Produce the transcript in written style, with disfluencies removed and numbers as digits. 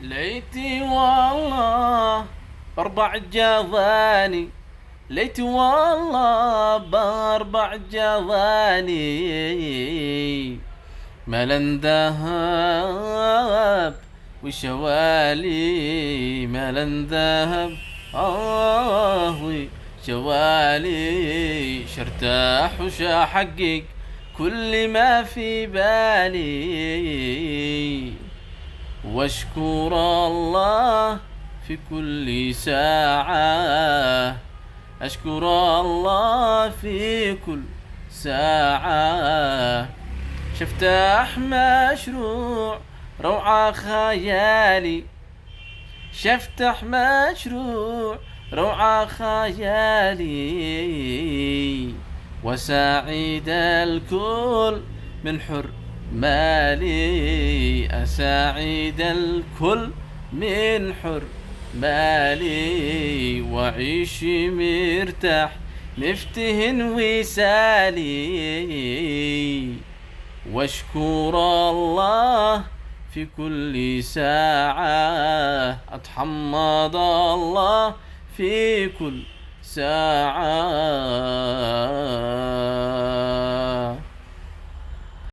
ليتي والله باربع جواني، ليتي والله باربع جواني، ملن ذهب وشوالي، ملن ذهب وشوالي، شرتاح وشاحقق كل ما في بالي، واشكر الله في كل ساعة، أشكر الله في كل ساعة، شفتح مشروع روعة خيالي، شفتح مشروع روعة خيالي، وساعد الكل من حر مالي، أساعد الكل من حر مالي، وعيش مرتاح مفتهن وسالي، واشكر الله في كل ساعة، أتحمد الله في كل ساعة.